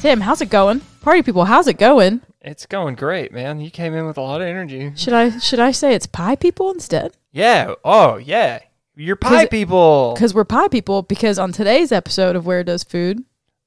Tim, how's it going? Party people, how's it going? It's going great, man. You came in with a lot of energy. Should I say it's pie people instead? Yeah. Oh, yeah. You're pie people. Because we're pie people. Because on today's episode of Where Does Food?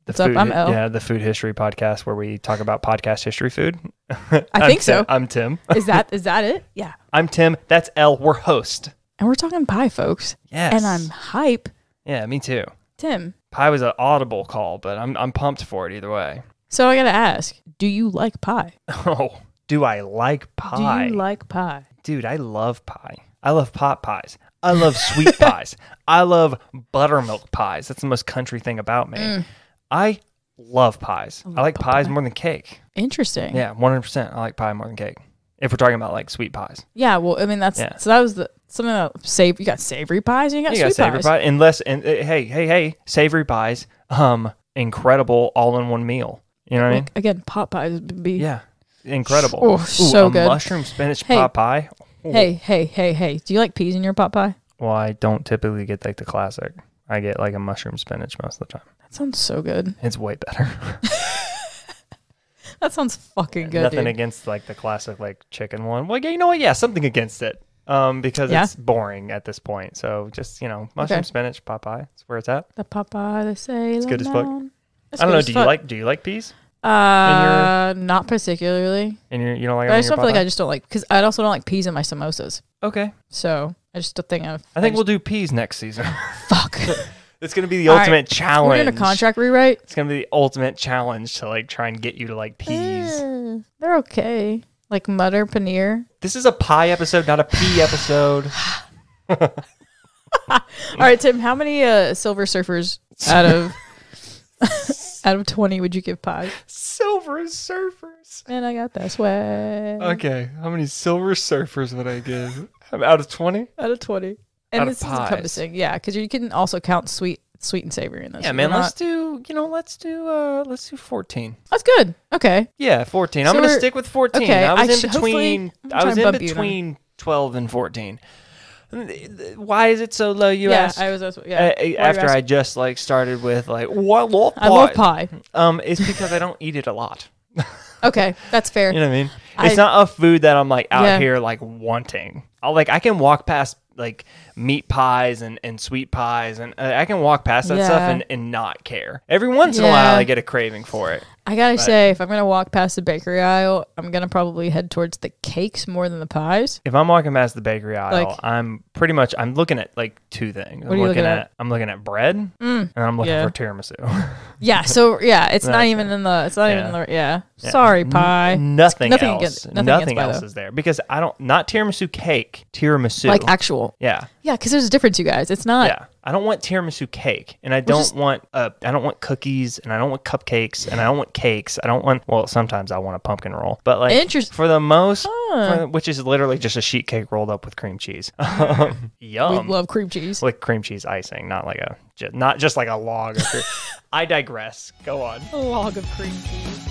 What's up? I'm Elle. Yeah, the food history podcast where we talk about podcast history food. I think so. I'm Tim. Is that it? Yeah. I'm Tim. That's Elle. We're host. And we're talking pie, folks. Yes. And I'm hype. Yeah, me too. Tim. Pie was an audible call, but I'm pumped for it either way. So I gotta ask, do you like pie? Oh, do I like pie? Do you like pie? Dude, I love pie. I love pot pies. I love sweet pies. I love buttermilk pies. That's the most country thing about me. I love pies. I like pies more than cake. Interesting. Yeah, 100%. I like pie more than cake. If we're talking about like sweet pies. Yeah, well, I mean so that was something that you got savory pies and you got sweet savory pies. Hey, savory pies, incredible all-in-one meal. You know what I mean? Again, pot pies would be incredible. Oh, so good. Mushroom spinach pot pie. Ooh. Hey. Do you like peas in your pot pie? Well, I don't typically get like the classic. I get like a mushroom spinach most of the time. That sounds so good. It's way better. That sounds fucking good. Nothing dude. Against like the classic like chicken one. Well, you know what? Yeah, something against it. Because it's boring at this point. So just, mushroom spinach pot pie. That's where it's at. The pot pie, they say. It's good as fuck. I don't know. Do you like peas? Not particularly. And you don't like. I just don't feel like I just don't like, because I also don't like peas in my samosas. Okay. So I just don't think I think we'll do peas next season. Fuck. It's gonna be the ultimate challenge. We're doing a contract rewrite. It's gonna be the ultimate challenge to like try and get you to like peas. They're okay. Like Mutter Paneer. This is a pie episode, not a pea episode. All right, Tim. How many Silver Surfers out of 20 would you give pies? Silver Surfers. Man, I got that swag. Okay, how many Silver Surfers would I give? Out of 20? Out of 20. And this is encompassing, because you can also count sweet and savory in this. Yeah, man. Let's do 14. That's good. Okay. Yeah, 14. I'm gonna stick with 14. Okay, I was in between 12 and 14. Why is it so low? You asked. After I just like started with like, what? I love pie. It's because I don't eat it a lot. Okay, that's fair. You know what I mean? It's not a food that I'm like out here like wanting. I can walk past like meat pies and sweet pies, and I can walk past that stuff and not care. Every once in a while, I get a craving for it. I gotta say, if I'm gonna walk past the bakery aisle, I'm gonna probably head towards the cakes more than the pies. If I'm walking past the bakery aisle, I'm looking at like two things. I'm looking at bread, and I'm looking for tiramisu. Yeah. So it's not even in the. It's not even in the. Sorry, pie. Nothing else is there because I don't not tiramisu cake. Tiramisu like actual. Yeah. Yeah, because there's a difference, you guys. It's not. Yeah. I don't want tiramisu cake, and I don't want cookies, and I don't want cupcakes, and I don't want cakes. I don't want. Well, sometimes I want a pumpkin roll, but like for the most, which is literally just a sheet cake rolled up with cream cheese. Yum. We love cream cheese. Like cream cheese icing, not just like a log of cream. I digress. Go on. A log of cream cheese.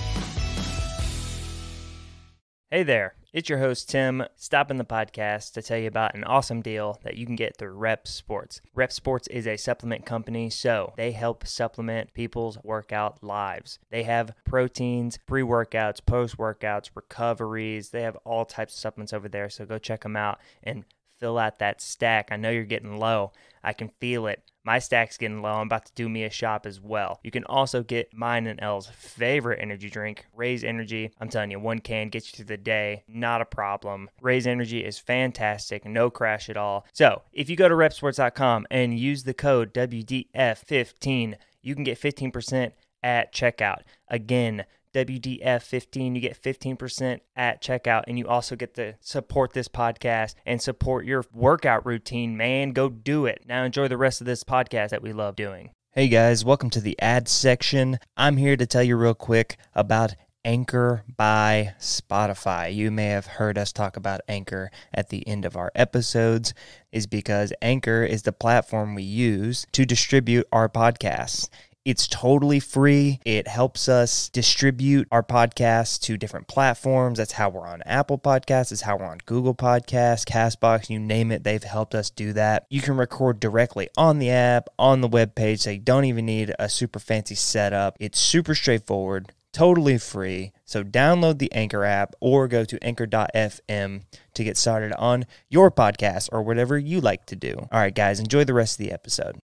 Hey there, it's your host Tim, stopping the podcast to tell you about an awesome deal that you can get through Rep Sports. Rep Sports is a supplement company, so they help supplement people's workout lives. They have proteins, pre-workouts, post-workouts, recoveries. They have all types of supplements over there, so go check them out and fill out that stack. I know you're getting low. I can feel it. My stack's getting low. I'm about to do me a shop as well. You can also get mine and Elle's favorite energy drink, Raise Energy. I'm telling you, one can gets you through the day. Not a problem. Raise Energy is fantastic. No crash at all. So if you go to repsports.com and use the code WDF15, you can get 15% at checkout. Again, WDF15, you get 15% at checkout, and you also get to support this podcast and support your workout routine, man. Go do it. Now enjoy the rest of this podcast that we love doing. Hey guys, welcome to the ad section. I'm here to tell you real quick about Anchor by Spotify. You may have heard us talk about Anchor at the end of our episodes, is because Anchor is the platform we use to distribute our podcasts. It's totally free. It helps us distribute our podcasts to different platforms. That's how we're on Apple Podcasts. It's how we're on Google Podcasts, CastBox, you name it. They've helped us do that. You can record directly on the app, on the webpage, so you don't even need a super fancy setup. It's super straightforward, totally free. So download the Anchor app or go to anchor.fm to get started on your podcast or whatever you like to do. All right, guys, enjoy the rest of the episode.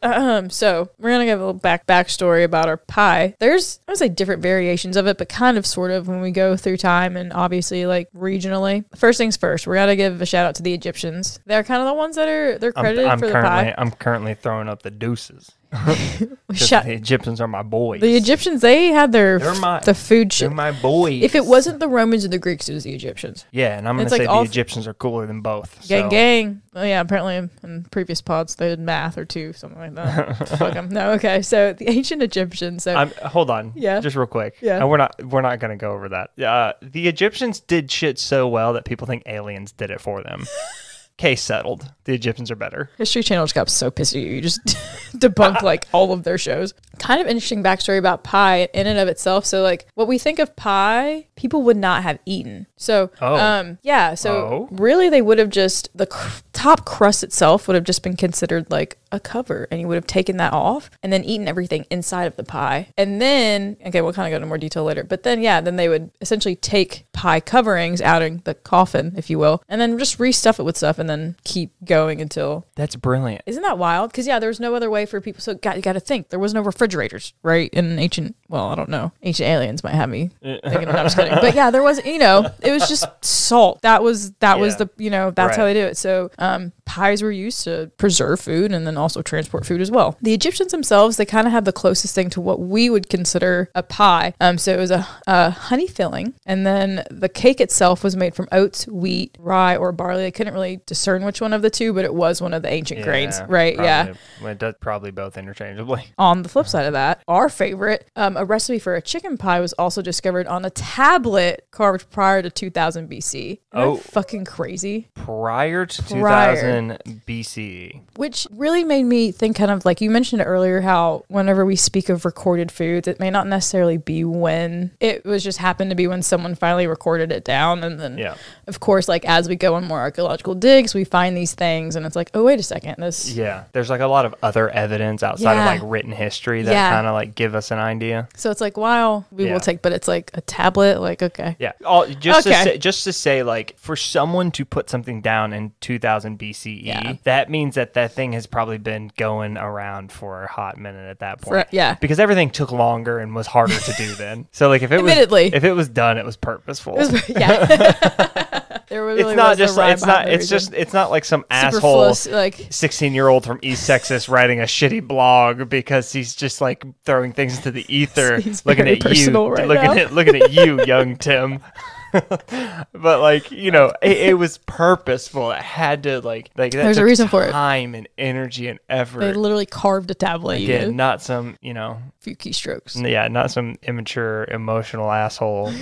So we're gonna give a little backstory about our pie. There's, I would say, different variations of it, but kind of sort of when we go through time and obviously like regionally. First things first, we're gonna give a shout out to the Egyptians. They're kind of the ones that they're credited for the pie. I'm currently throwing up the deuces. The Egyptians are my boys. The Egyptians, they had the food shit. They're my boys. If it wasn't the Romans or the Greeks, it was the Egyptians. Yeah, and I'm going to say the Egyptians are cooler than both. Gang. Well, yeah, apparently in previous pods they did math or two, something like that. Fuck them. No, okay. So the ancient Egyptians. So hold on. Yeah. Just real quick. Yeah. And we're not going to go over that. The Egyptians did shit so well that people think aliens did it for them. Case settled. The Egyptians are better. History Channel just got so pissy at you. You just debunked like all of their shows. Kind of interesting backstory about pie in and of itself. So like what we think of pie, people would not have eaten. So really they would have just, the top crust itself would have just been considered like a cover, and you would have taken that off and then eaten everything inside of the pie. And then, okay, we'll kind of go into more detail later, but then then they would essentially take pie coverings out of the coffin, if you will, and then just restuff it with stuff and then keep going until... That's brilliant. Isn't that wild? Because there was no other way for people. So you got to think, there was no refrigerators, right? In ancient, well, I don't know. Ancient aliens might have me thinking, I'm just kidding. But yeah, there was, it was just salt. That was the, that's how they do it. So pies were used to preserve food and then also transport food as well. The Egyptians themselves, they kind of had the closest thing to what we would consider a pie. So it was a honey filling, and then the cake itself was made from oats, wheat, rye, or barley. I couldn't really discern which one of the two, but it was one of the ancient grains, right? Probably, yeah. Well, it does probably both interchangeably. On the flip side of that, our favorite, a recipe for a chicken pie was also discovered on a tablet carved prior to 2000 BC. Isn't that fucking crazy? Prior to 2000 BCE. Which really made me think, kind of like you mentioned earlier, how whenever we speak of recorded foods, it may not necessarily be when it was just happened to be when someone finally recorded it down. And then, of course, like as we go on more archaeological digs, we find these things and it's like, oh, wait a second. There's like a lot of other evidence outside of like written history that kind of like give us an idea. So it's like, wow, we will take, but it's like a tablet, like, okay. Yeah. Just to say, like, for someone to put something down in 2000 BCE, that means that thing has probably been going around for a hot minute at that point. Because everything took longer and was harder to do then. So like if it was done, it was purposeful. It's not like some asshole 16-year-old from East Texas writing a shitty blog because he's just like throwing things into the ether, looking at you, young Tim. But like, it was purposeful. It had to like there's a reason for it. Time and energy and effort. They literally carved a tablet. Yeah, not some few keystrokes. Yeah, not some immature, emotional asshole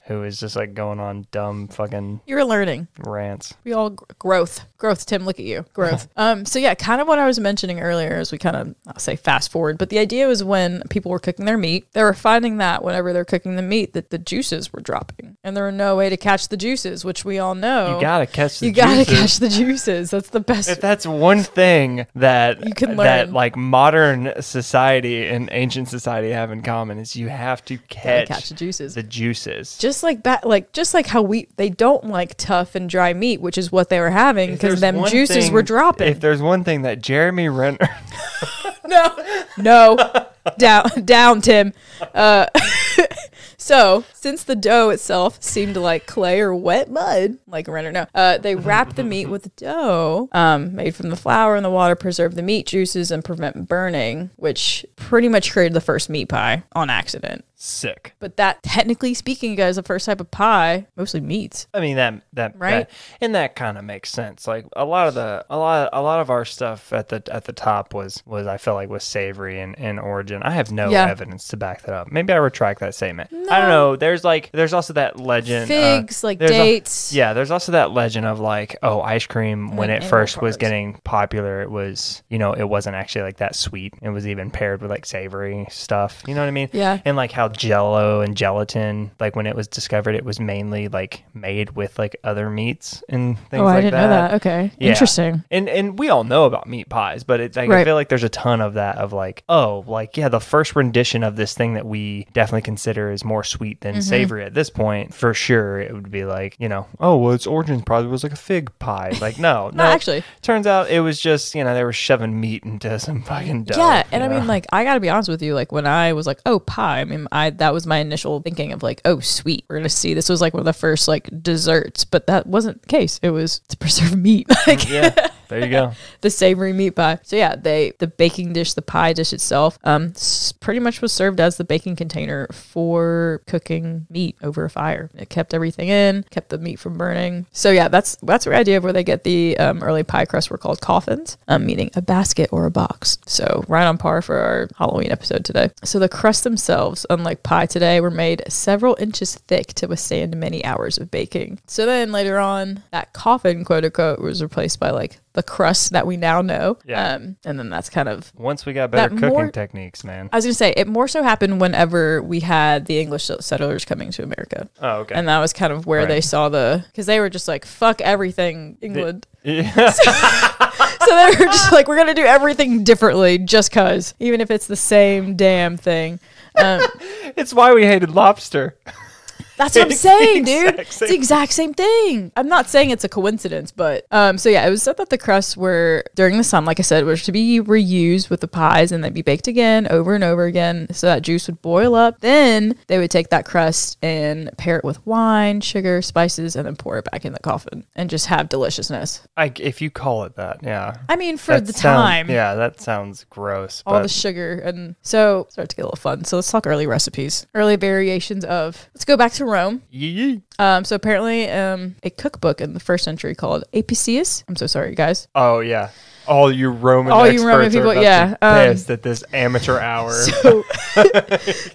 who is just like going on dumb fucking. You're learning rants. We all growth. Tim, look at you, growth. So yeah, kind of what I was mentioning earlier, as we kind of, I'll say fast forward, but the idea was when people were cooking their meat, they were finding that whenever they're cooking the meat, that the juices were dropping, and there were no way to catch the juices, which we all know. You gotta catch the juices. That's the best. If that's one thing that you can learn, that like modern society and ancient society have in common, is you have to catch the juices. Just like how they don't like tough and dry meat, which is what they were having, because them juices were dropping. If there's one thing that Jeremy Renner no down Tim. So, since the dough itself seemed like clay or wet mud, like Renner, they wrapped the meat with dough made from the flour and the water, preserve the meat juices and prevent burning, which pretty much created the first meat pie on accident. sick. But that, technically speaking, guys, the first type of pie, mostly meats. I mean that Right? that kind of makes sense. Like a lot of our stuff at the top was I felt like was savory in origin. I have no Yeah. evidence to back that up. Maybe I retract that statement. I don't know. There's also that legend. Figs, like there's dates. Yeah, there's also that legend of like, oh, ice cream when it animal first was products. getting popular, it was, it wasn't actually like that sweet. It was even paired with like savory stuff. You know what I mean? Yeah. And like how Jell-O and gelatin, like when it was discovered, it was mainly like made with like other meats and things Oh, like I didn't know that. Okay. Yeah. Interesting. And we all know about meat pies, but it's like I Right. feel like there's a ton of that of like, oh, like yeah, the first rendition of this thing that we definitely consider is more sweet than savory at this point, for sure it would be like, oh well, its origins probably was like a fig pie. Like no, No, actually. Turns out it was just, they were shoving meat into some fucking dough. Yeah, and you I mean, know? like, I gotta be honest with you. Like, when I was like, "Oh, pie," I mean, that was my initial thinking of like, "Oh, sweet." We're gonna see. This was like one of the first like desserts, but that wasn't the case. It was to preserve meat, like yeah, there you go. the savory meat pie. So yeah, the baking dish, the pie dish itself, pretty much was served as the baking container for cooking meat over a fire. It kept everything in, kept the meat from burning. So yeah, that's the idea of where they get the early pie crusts were called coffins, meaning a basket or a box. So right on par for our Halloween episode today. So the crusts themselves, unlike pie today, were made several inches thick to withstand many hours of baking. So then later on, that coffin, quote unquote, was replaced by like the crust that we now know. Yeah. And then that's kind of, Once we got better That cooking more- techniques, man. I was going to say, it more so happened whenever we had the English settlers coming to America. Oh, okay. And that was kind of where Right. they saw because they were just like, fuck everything, England. Yeah. So they were just like, we're going to do everything differently just because, even if it's the same damn thing. It's why we hated lobster. That's what I'm It's saying, the dude. exact It's same the exact same thing. I'm not saying it's a coincidence, but so yeah, it was said that the crusts were during the sun, like I said, were to be reused with the pies and they'd be baked again over and over again so that juice would boil up. Then they would take that crust and pair it with wine, sugar, spices, and then pour it back in the coffin and just have deliciousness. If you call it that, yeah. I mean, for That the sound- time. Yeah, that sounds gross. All but the sugar, and so start to get a little fun. So let's talk early recipes, early variations of. Let's go back to Rome. Yee. So apparently, a cookbook in the first century called Apicius. I'm so sorry, you guys. Oh yeah, all you Roman All you experts Roman are people, about to yeah, be pissed at this amateur hour. So,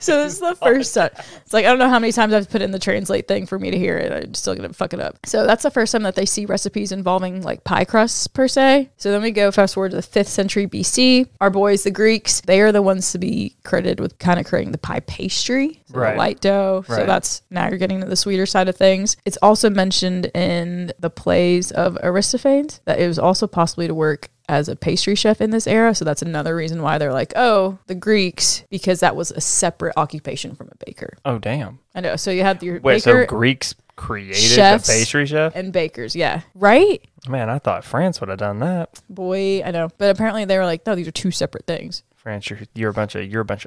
so this is the first time. It's like I don't know how many times I've put in the translate thing for me to hear it. I'm still gonna fuck it up. So that's the first time that they see recipes involving like pie crusts per se. So then we go fast forward to the 5th century BC. Our boys, the Greeks, they are the ones to be credited with kind of creating the pie pastry, so Right. the light dough. So Right. that's now you're getting to the sweeter side of things. It's also mentioned in the plays of Aristophanes that it was also possibly to work as a pastry chef in this era. So that's another reason why they're like, oh, the Greeks, because that was a separate occupation from a baker. Oh damn! I know. So you had your Wait, baker so Greeks created chefs a pastry chef? and bakers. Yeah. Right? Man, I thought France would have done that. Boy, I know. But apparently they were like, no, these are two separate things. France, you're a bunch of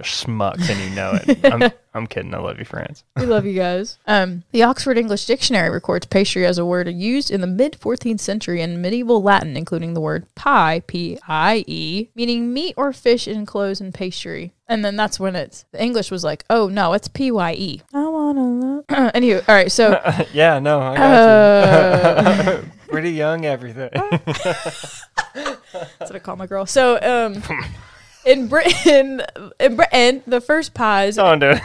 schmucks and you know it. I'm kidding. I love you, France. We love you guys. The Oxford English Dictionary records pastry as a word used in the mid 14th century in medieval Latin, including the word pie, P-I-E, meaning meat or fish enclosed in pastry. And then that's when the English was like, oh no, it's P-Y-E. I wanna love. Anywho, all right, so Yeah, no, I got you. Pretty young, everything. that's what I call my girl. So in Britain, the first pies Go on, dude.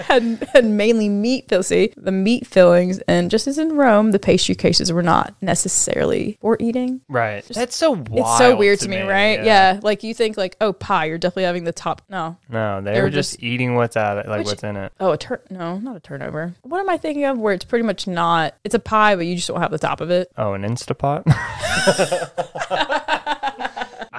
had mainly meat the meat fillings, and just as in Rome, the pastry cases were not necessarily for eating. Right. That's so wild. It's so weird to me, right? Yeah. Like you think like, oh, pie, you're definitely having the top. No. No, they They were were just just- eating what's out of it, like Which- what's in it. Oh, no, not a turnover. What am I thinking of where it's pretty much not, it's a pie, but you just don't have the top of it? Oh, an Instapot?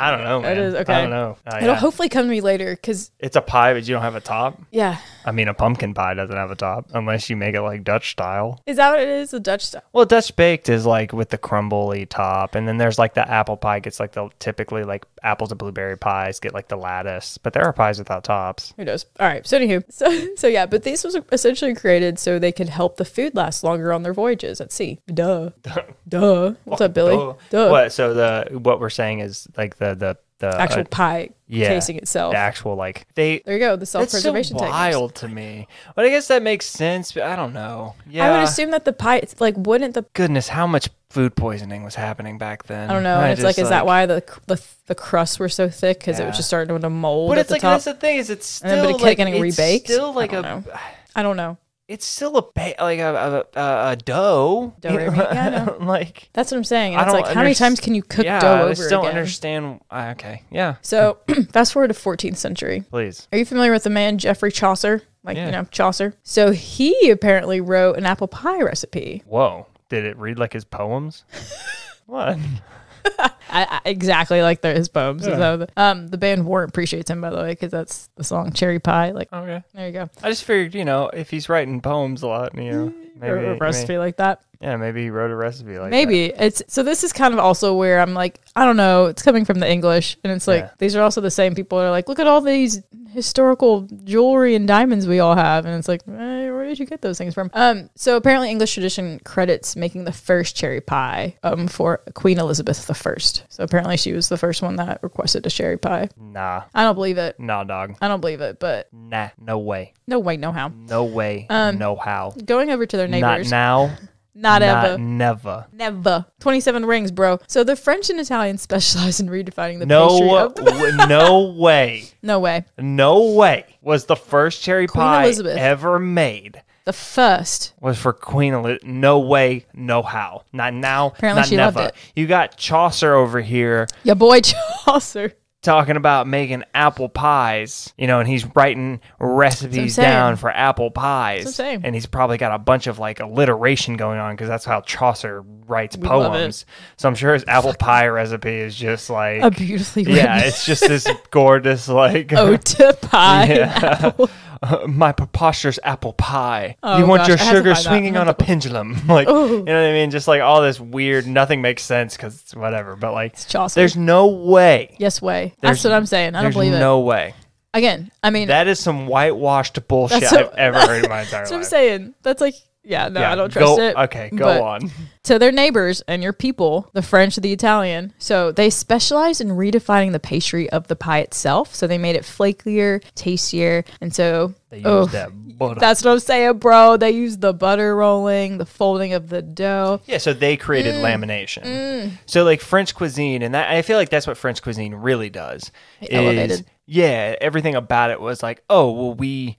I don't know, man. It is, okay. I don't know. It'll hopefully come to me later because, It's a pie, but you don't have a top? yeah. I mean, a pumpkin pie doesn't have a top unless you make it like Dutch style. Is that what it is? The Dutch stuff? Well, Dutch baked is like with the crumbly top, and then there's like the apple pie gets like the typically like apples and blueberry pies get like the lattice, but there are pies without tops. Who knows? All right. So anywho, so yeah, but these was essentially created so they could help the food last longer on their voyages at sea. Duh. Duh. What's up, Billy? Duh. What? So what we're saying is like the actual pie casing itself. The actual there you go, the That's self-preservation so wild to me. But I guess that makes sense. But I don't know. Yeah, I would assume that the pie, wouldn't the goodness, how much food poisoning was happening back then? I don't know. And it's is that why the crusts were so thick? Because it was just starting to mold. But it's top. That's the thing is it's still and then, but it kept getting rebaked. Still I don't know. It's still a dough. Yeah, I know. That's what I'm saying. And it's how many times can you cook dough over again? I don't understand. Okay, yeah. So fast forward to 14th century. Please. Are you familiar with the man Geoffrey Chaucer? Chaucer. So he apparently wrote an apple pie recipe. Whoa. Did it read like his poems? What? Exactly like his poems. Yeah. So the band Warrant appreciates him, by the way, because that's the song Cherry Pie. Okay, there you go. I just figured, if he's writing poems a lot, maybe a recipe like that. Yeah, maybe he wrote a recipe like that. Maybe. So this is kind of also where I'm like, I don't know, it's coming from the English, and it's these are also the same people that are like, look at all these historical jewelry and diamonds we all have, and it's like, where did you get those things from? So apparently English tradition credits making the first cherry pie for Queen Elizabeth I. So apparently she was the first one that requested a cherry pie. Nah. I don't believe it. Nah, dog. I don't believe it, but... Nah, no way. No way, no how. No way, no how. Going over to their neighbors. Not now. Not ever. Never. 27 rings, bro. So the French and Italians specialize in redefining the pastry of the... No way. No way. No way was the first cherry Queen pie Elizabeth. ever made. The first was for Queen Elizabeth. No way, no how. Not now, apparently not she never. Loved it. You got Chaucer over here. Your boy Chaucer. Talking about making apple pies, and he's writing recipes down for apple pies. And he's probably got a bunch of alliteration going on because that's how Chaucer writes poems. So I'm sure his apple pie recipe is just a beautifully written. Yeah, it's just this gorgeous ode to pie. My preposterous apple pie. You want your sugar swinging on a pendulum. You know what I mean? Just all this weird, nothing makes sense because it's whatever. But it's Chaucer. There's no way. Yes way. That's what I'm saying. I don't believe it. There's no way. Again, I mean. That is some whitewashed bullshit I've ever heard in my entire life. That's what I'm saying. That's I don't trust it. Okay, go on. To their neighbors and your people, the French, the Italian, so they specialized in redefining the pastry of the pie itself. So they made it flakier, tastier, and so they used that butter. That's what I'm saying, bro. They used the butter rolling, the folding of the dough. Yeah, so they created lamination. So French cuisine, and that I feel like that's what French cuisine really does. Elevated. Yeah, everything about it was we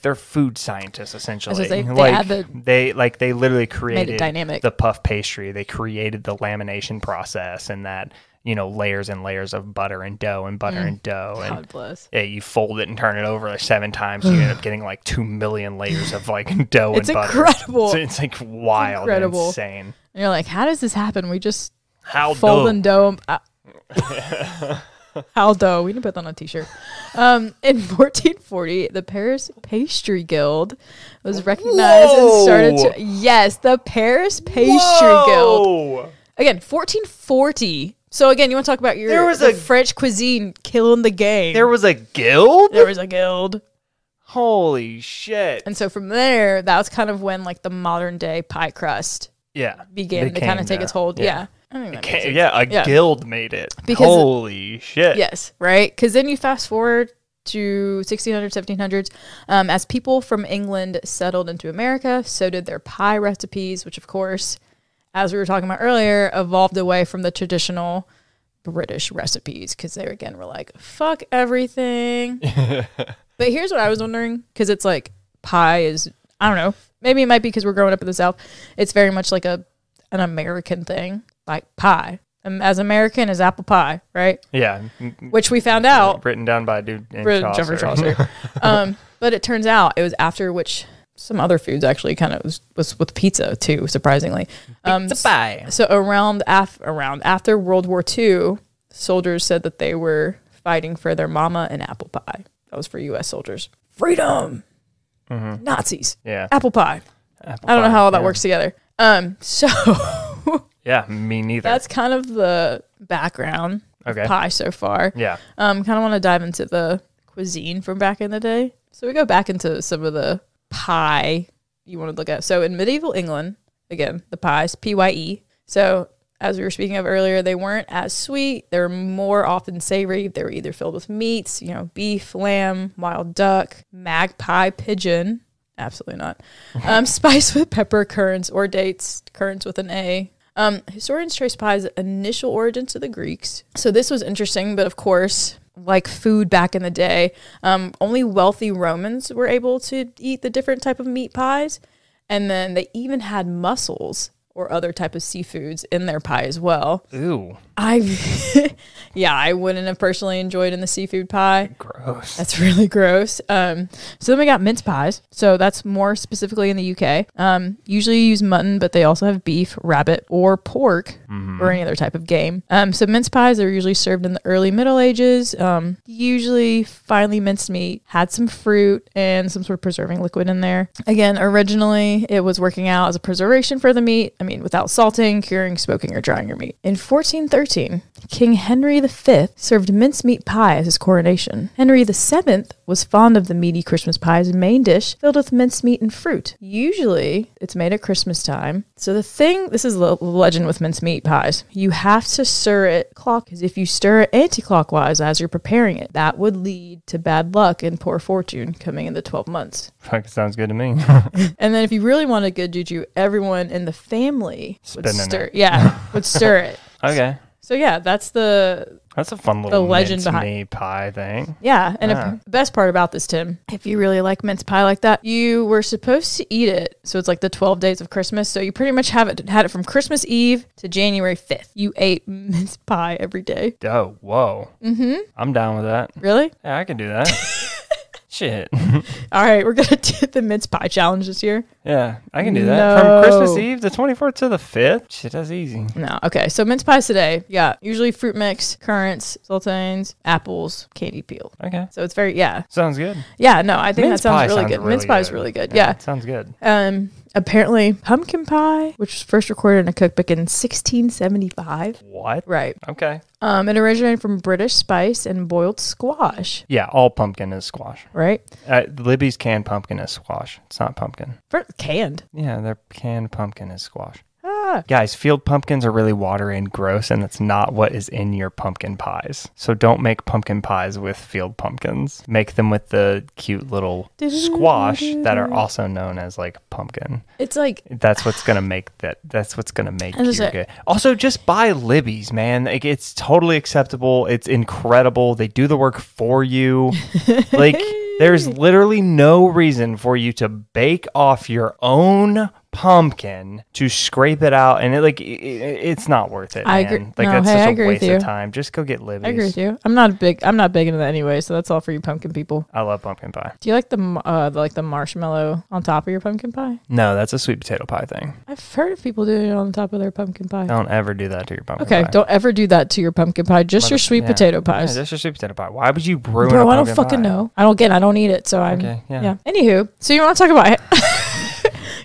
they're food scientists essentially. They literally created dynamic. The puff pastry. They created the lamination process and that layers and layers of butter and dough and butter and dough. God bless. Yeah, you fold it and turn it over 7 times. You end up getting 2 million layers of dough and butter. It's incredible. So it's wild, and insane. And you're like, how does this happen? We just fold dough. How dough. We need to put that on a t-shirt. In 1440, the Paris Pastry Guild was recognized and started to... Yes, the Paris Pastry Guild. Again, 1440. So again, you want to talk about the French cuisine killing the game. There was a guild? There was a guild. Holy shit. And so from there, that was kind of when the modern day pie crust began to kind of take its hold. Yeah. A guild made it. Holy shit. Yes, right? Because then you fast forward to 1600s, 1700s. As people from England settled into America, so did their pie recipes, which, of course, as we were talking about earlier, evolved away from the traditional British recipes because they, again, were like, fuck everything. But here's what I was wondering, because it's pie is, I don't know, maybe it might be because we're growing up in the South. It's very much an American thing. Pie. As American as apple pie, right? Yeah. Which we found out. Written down by a dude named Geoffrey Chaucer. But it turns out it was after which some other foods actually kind of was with pizza too, surprisingly. Pizza pie. So around after World War II, soldiers said that they were fighting for their mama and apple pie. That was for U.S. soldiers. Freedom. Mm-hmm. Nazis. Yeah. Apple pie. I don't know how all that works together. So... Yeah, me neither. That's kind of the background of pie so far. Yeah. Kind of want to dive into the cuisine from back in the day. So we go back into some of the pie you want to look at. So in medieval England, again, the pies, P-Y-E. So as we were speaking of earlier, they weren't as sweet. They were more often savory. They were either filled with meats, beef, lamb, wild duck, magpie, pigeon. Absolutely not. Spiced with pepper, currants, or dates, currants with an A. Historians trace pie's initial origin to the Greeks. So this was interesting, but of course, like food back in the day, only wealthy Romans were able to eat the different type of meat pies. And then they even had mussels or other type of seafoods in their pie as well. Ooh. I wouldn't have personally enjoyed in the seafood pie. Gross. That's really gross. So then we got mince pies. So that's more specifically in the UK. Usually you use mutton, but they also have beef, rabbit, or pork, or any other type of game. So mince pies are usually served in the early Middle Ages. Usually finely minced meat, had some fruit and some sort of preserving liquid in there. Again, originally it was working out as a preservation for the meat. Without salting, curing, smoking, or drying your meat. In 1413, King Henry V served mincemeat pie as his coronation. Henry VII was fond of the meaty Christmas pie's main dish filled with mincemeat and fruit. Usually, it's made at Christmas time. So this is the legend with mincemeat pies. You have to stir it because if you stir it anti-clockwise as you're preparing it, that would lead to bad luck and poor fortune coming in the 12 months. Fuck, sounds good to me. And then if you really wanted good juju, everyone in the family would stir it. Okay. So yeah, that's a fun little legend mincemeat pie thing. Yeah, and the best part about this, Tim, if you really like mince pie like that, you were supposed to eat it. So it's like the 12 days of Christmas. So you pretty much had it from Christmas Eve to January 5th. You ate mince pie every day. Oh, whoa. Mm-hmm. I'm down with that. Really? Yeah, I can do that. Shit. All right, we're going to do the mince pie challenge this year. Yeah, I can do that. From Christmas Eve, the 24th to the 5th? Shit, that's easy. No, okay. So mince pies today, usually fruit mix, currants, sultanes, apples, candy peel. Okay. So it's very, Sounds good. Yeah, no, I think mince that sounds really good. Really mince pie is really good. Yeah. Sounds good. Apparently, pumpkin pie, which was first recorded in a cookbook in 1675. What? Right. Okay. It originated from British spice and boiled squash. Yeah, all pumpkin is squash. Right? Libby's canned pumpkin is squash. It's not pumpkin. Canned? Yeah, their canned pumpkin is squash. Ah. Guys, field pumpkins are really watery and gross, and that's not what is in your pumpkin pies. So don't make pumpkin pies with field pumpkins. Make them with the cute little squash that are also known as like pumpkin. It's like that's what's gonna make that's what's gonna make you good. Also, just buy Libby's, man. Like, it's totally acceptable. It's incredible. They do the work for you. Like, there's literally no reason for you to bake off your own pumpkin to scrape it out, and it's not worth it. I agree. Like, that's such a waste of time. Just go get Libby's. I agree with you. I'm not big into that anyway, so that's all for you pumpkin people. I love pumpkin pie. Do you like the marshmallow on top of your pumpkin pie? No, that's a sweet potato pie thing. I've heard of people doing it on top of their pumpkin pie. Don't ever do that to your pumpkin pie. Okay, don't ever do that to your pumpkin pie. Just your sweet potato pies. Yeah, just your sweet potato pie. Why would you ruin Bro, a pumpkin I don't fucking know. I don't eat it, so I'm okay. Yeah. Anywho, so you want to talk about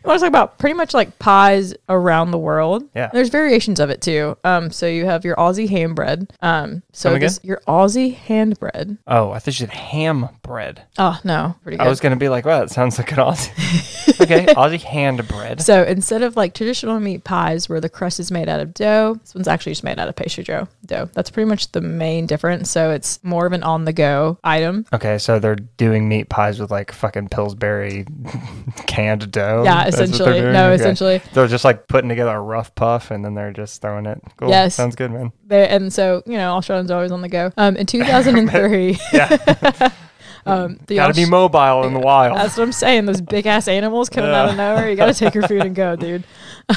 I want to talk about pretty much like pies around the world. Yeah. There's variations of it too. So you have your Aussie hand bread. Your Aussie hand bread. Oh, I thought you said ham bread. Oh, no. Pretty good. I was going to be like, wow, that sounds like an Aussie. Okay, Aussie hand bread. So instead of like traditional meat pies where the crust is made out of dough, this one's actually just made out of pastry dough. That's pretty much the main difference. So it's more of an on-the-go item. Okay, so they're doing meat pies with like fucking Pillsbury canned dough? Yeah, essentially. No, okay. Essentially. They're just like putting together a rough puff and then they're just throwing it. Cool. Yes. Sounds good, man. And so, Australians are always on the go. In 2003... yeah. Gotta be mobile in the wild. That's what I'm saying. Those big ass animals coming out of nowhere. You gotta take your food and go, dude.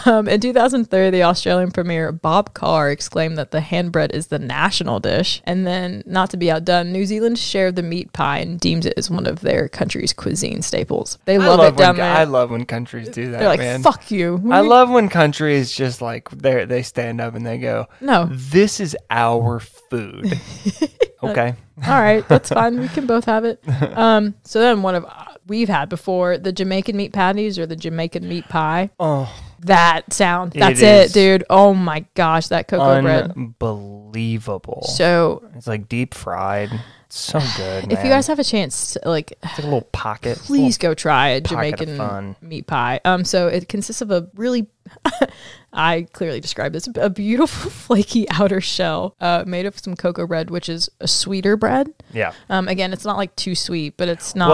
In 2003, the Australian premier Bob Carr exclaimed that the hand bread is the national dish. And then, not to be outdone, New Zealand shared the meat pie and deems it as one of their country's cuisine staples. They love it down there. I love when countries do that. They're like, man. Fuck you. I love when countries just like they stand up and they go, no, this is our food. Okay. All right, that's fine. We can both have it. So then we've had before the Jamaican meat patties or the Jamaican meat pie. Oh, that sound. That's it, dude. Oh my gosh, that cocoa bread. Unbelievable. So it's like deep fried. It's so good, man. If you guys have a chance to, it's like a little pocket. Please go try a Jamaican meat pie. So it consists of a really I clearly described this, a beautiful flaky outer shell made of some cocoa bread, which is a sweeter bread. Yeah. Again, it's not like too sweet, but it's not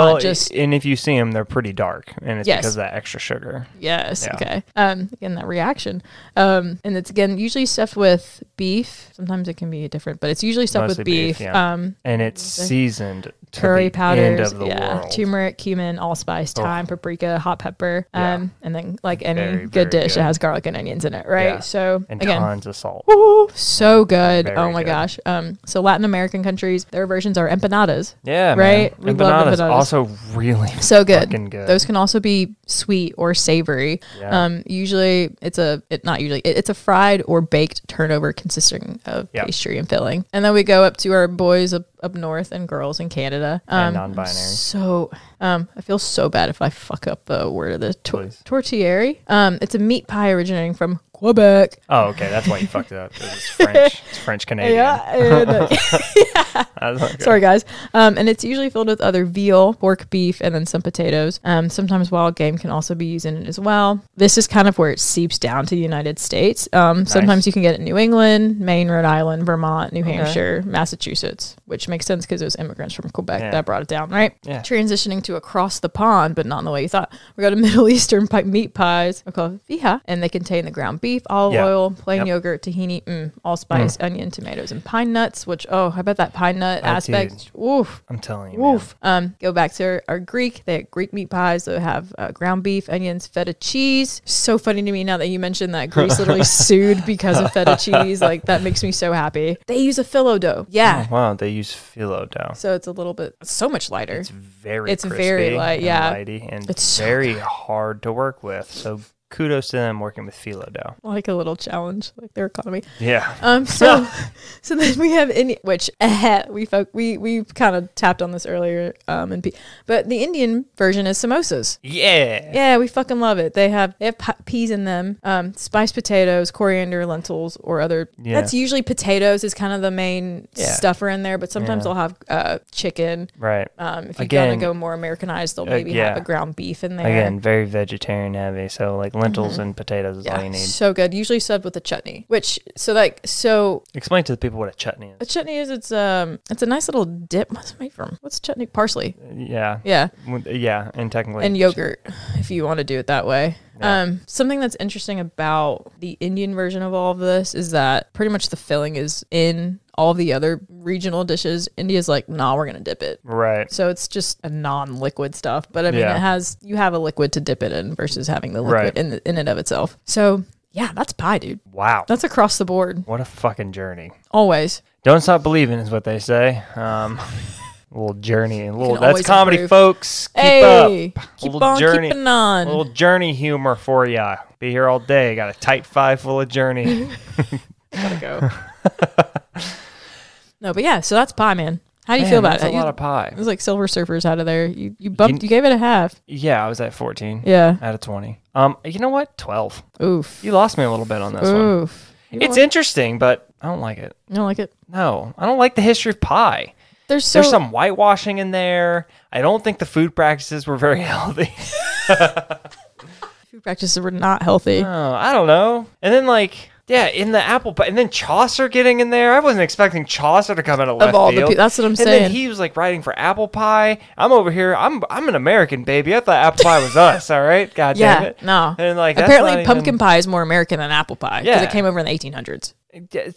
and if you see them, they're pretty dark, and it's because of that extra sugar. Yes. Yeah. Okay. Again, that reaction. And it's again usually stuffed with beef. Sometimes it can be different, but it's usually stuffed Mostly with beef. Yeah. And it's seasoned to curry the powders, end of the world. turmeric, cumin, allspice, thyme, paprika, hot pepper, and then like any Very, good very dish, good. it has garlic and onions in it, right? Yeah. So And again, tons of salt. woo, so good. Very Oh my good. gosh. So Latin American countries, their versions are empanadas. Yeah, right. Man. We love Empanadas empanadas. also really So good. fucking good. Those can also be sweet or savory. Yeah. Usually it's a fried or baked turnover consisting of pastry and filling. And then we go up to our boys up north and girls in Canada. And non-binary. So I feel so bad if I fuck up the word of the Please. tortillere. It's a meat pie originating from Quebec. Oh, okay. That's why you fucked it up. 'Cause it's French. It's French Canadian. Yeah. And, sorry, guys. And it's usually filled with other veal, pork, beef, and then some potatoes. Sometimes wild game can also be used in it as well. This is kind of where it seeps down to the United States. Sometimes you can get it in New England, Maine, Rhode Island, Vermont, New Hampshire, Massachusetts, which makes sense because it was immigrants from Quebec that brought it down, right? Yeah. Transitioning to across the pond, but not in the way you thought. We got a Middle Eastern meat pies. They're called fija, and they contain the ground beef, olive oil, plain yogurt, tahini, allspice, onion, tomatoes, and pine nuts, which, I bet that pine nut aspect, oof. I'm telling you, Oof. Go back to our Greek. They have Greek meat pies. They have ground beef, onions, feta cheese. So funny to me now that you mentioned that Greece literally sued because of feta cheese. Like, that makes me so happy. They use a phyllo dough. Yeah. Oh, wow, they use phyllo dough. So it's a little bit, so much lighter. It's very very light, and yeah. lighty, and It's so very hard to work with. So kudos to them working with phyllo dough. Like a little challenge, like their economy. Yeah. So then we have which we kind of tapped on this earlier, but the Indian version is samosas. Yeah. Yeah, we fucking love it. They have peas in them, spiced potatoes, coriander, lentils, or other. Yeah. That's usually potatoes is kind of the main stuffer in there, but sometimes they'll have chicken. Right. If you're gonna go more Americanized, they'll maybe have a ground beef in there. Again, very vegetarian heavy. So like lentils and potatoes is all you need. So good. Usually served with a chutney, which Explain to the people what a chutney is. a chutney is it's a nice little dip. What's it made from? What's chutney? Parsley. Yeah. Yeah. Yeah, and technically. And yogurt, if you want to do it that way. Yeah. Something that's interesting about the Indian version of all of this is that pretty much the filling is in all the other regional dishes. India's like, nah, we're going to dip it. Right. So it's just a non-liquid stuff. But I mean, you have a liquid to dip it in versus having the liquid in and of itself. So yeah, that's pie, dude. Wow. That's across the board. What a fucking journey. Always. Don't stop believing is what they say. Little journey. That's always comedy, improve. folks. Keep Hey, up. keep Little on journey. keeping on. Little journey humor for ya. Be here all day. Got a tight 5 full of journey. Gotta go. No, but yeah, so that's pie, man. How do you feel about that's it? a lot of pie. It was like Silver Surfers out of there. You gave it a half. Yeah, I was at 14. Yeah. Out of 20. You know what? 12. Oof. You lost me a little bit on this one. Oof. It's interesting, but I don't like it. You don't like it? No, I don't like the history of pie. There's some whitewashing in there. I don't think the food practices were very healthy. food practices were not healthy. Oh, I don't know. And then in the apple pie, and then Chaucer getting in there. I wasn't expecting Chaucer to come out of left Of all field. that's what I'm and saying. then he was like writing for apple pie. I'm over here. I'm an American, baby. I thought apple pie was us. All right, God damn it. No. And that's apparently not pumpkin even- pie is more American than apple pie because Yeah. it came over in the 1800s.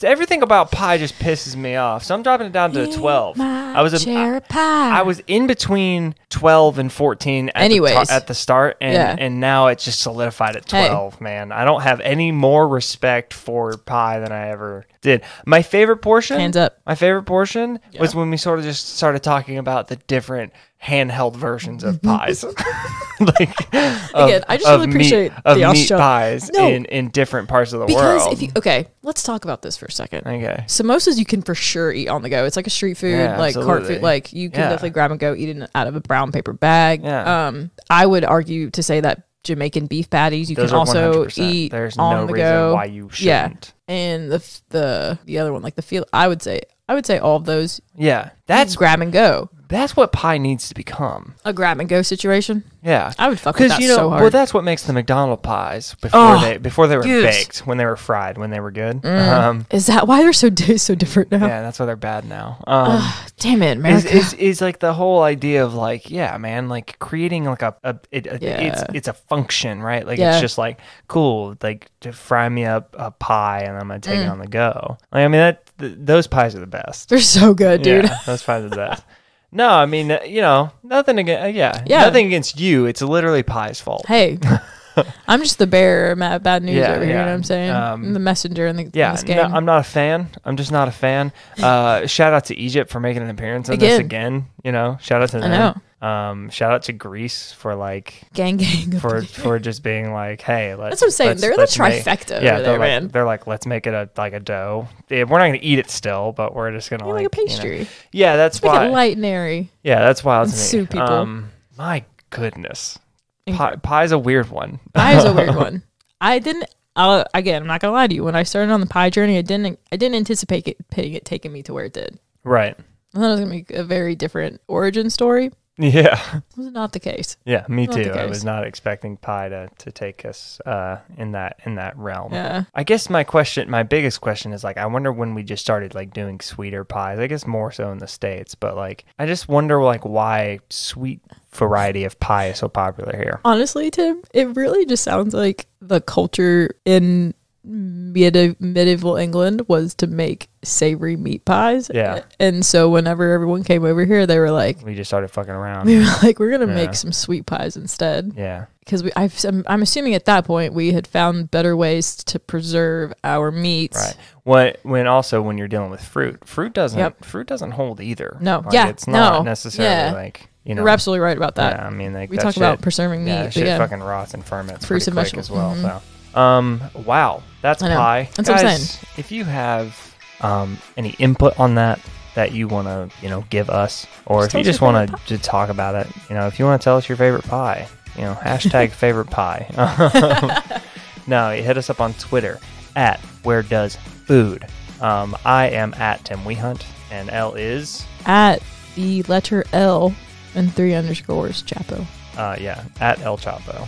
Everything about pie just pisses me off. So I'm dropping it down to a 12. I was pie. I was in between 12 and 14 at the start, and now it's just solidified at 12, man. I don't have any more respect for pie than I ever did. My favorite portion, Hands up. My favorite portion was when we sort of just started talking about the different handheld versions of pies. Again, I just really appreciate the meat Australia pies in different parts of the world. Let's talk about this for a second. Okay. Samosas you can for sure eat on the go. It's like a street food, like cart food. Like you can definitely grab and go eat it out of a brown paper bag. Yeah. I would argue to say that Jamaican beef patties you Those can are also 100%. eat There's on no the reason go. why you shouldn't. And the other one, like the feel, I would say all of those. Yeah, that's grab and go. That's what pie needs to become. A grab and go situation. Yeah, I would fuck with that so hard. Well, that's what makes the McDonald's pies before they were baked, when they were fried, when they were good. Is that why they're so different now? Yeah, that's why they're bad now. Damn it, America. Is like the whole idea of like, yeah, man, like creating like it's a function, right? Like it's just like cool, like to fry me up a pie and I'm gonna take it on the go. Like, I mean, those pies are the best. They're so good, dude. Yeah, those pies are the best. No, I mean, nothing against, nothing against you. It's literally pie's fault. Hey, I'm just the bearer of bad news over here. You know what I'm saying? I'm the messenger in this game. No, I'm not a fan. I'm just not a fan. Shout out to Egypt for making an appearance in this again. Shout out to them. I know. Shout out to Greece for like gang for just being like, hey, that's what I'm saying. They're the trifecta over there, man. They're like, let's make it a dough. Yeah, we're not gonna eat it still, but we're just gonna like a pastry. Yeah, that's why. Like light and airy. Yeah, that's wild to me. Sue people. My goodness, pie's a weird one. Pie is a weird one. Again, I'm not gonna lie to you. When I started on the pie journey, I didn't anticipate it taking me to where it did. Right. I thought it was gonna be a very different origin story. Yeah. It was not the case. Yeah, me too. I was not expecting pie to take us in that realm. Yeah. I guess my biggest question is like, I wonder when we just started like doing sweeter pies. I guess more so in the States, but like I just wonder like why sweet variety of pie is so popular here. Honestly, Tim, it really just sounds like the culture in medieval England was to make savory meat pies. Yeah. And so whenever everyone came over here, they were like, we just started fucking around. We were like, we're gonna make some sweet pies instead. Yeah. Because I'm assuming at that point we had found better ways to preserve our meats. Right. When you're dealing with fruit doesn't hold either. No. Like, it's not necessarily like. You're absolutely right about that. Yeah, I mean, like, we talk about preserving meat. Yeah, shit fucking rots and ferments fruits and quick vegetables as well. Mm-hmm. So, wow, that's pie. That's guys, what I'm saying. If you have any input on that you want to give us, or if you just want to talk about it, if you want to tell us your favorite pie, hashtag favorite pie. No, you hit us up on Twitter at wheredoesfood. I am at Tim Wehunt, and L is at the letter L and 3 underscores Chapo. At El Chapo.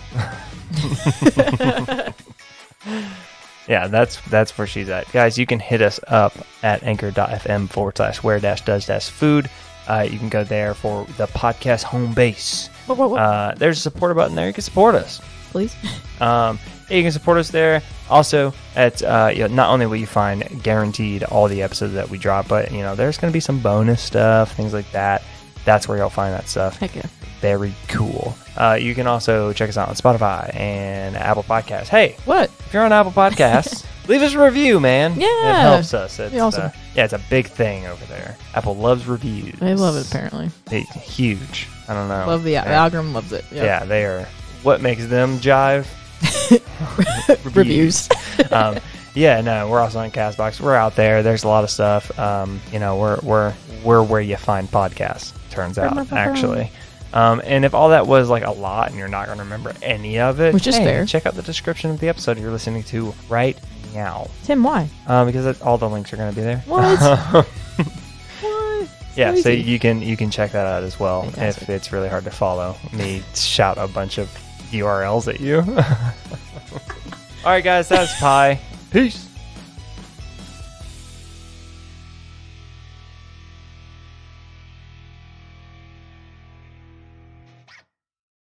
Yeah, that's where she's at. Guys, you can hit us up at anchor.fm/where-does-food. You can go there for the podcast home base. There's a supporter button there. You can support us. Please. You can support us there. Also, at not only will you find guaranteed all the episodes that we drop, but there's going to be some bonus stuff, things like that. That's where you'll find that stuff. Heck yeah. Very cool. You can also check us out on Spotify and Apple Podcasts. Hey, what? If you're on Apple Podcasts, leave us a review, man. Yeah. It helps us. It's awesome. It's a big thing over there. Apple loves reviews. They love it, apparently. Huge. I don't know. Love the algorithm loves it. Yep. Yeah, they are. What makes them jive? Reviews. We're also on CastBox. We're out there. There's a lot of stuff. We're where you find podcasts, turns out, actually. And if all that was like a lot and you're not going to remember any of it, which is fair, check out the description of the episode you're listening to right now. Tim, why? Because all the links are going to be there. What? What? Yeah, so you can check that out as well. Fantastic. If it's really hard to follow me shout a bunch of URLs at you. All right, guys, that's pie. Peace.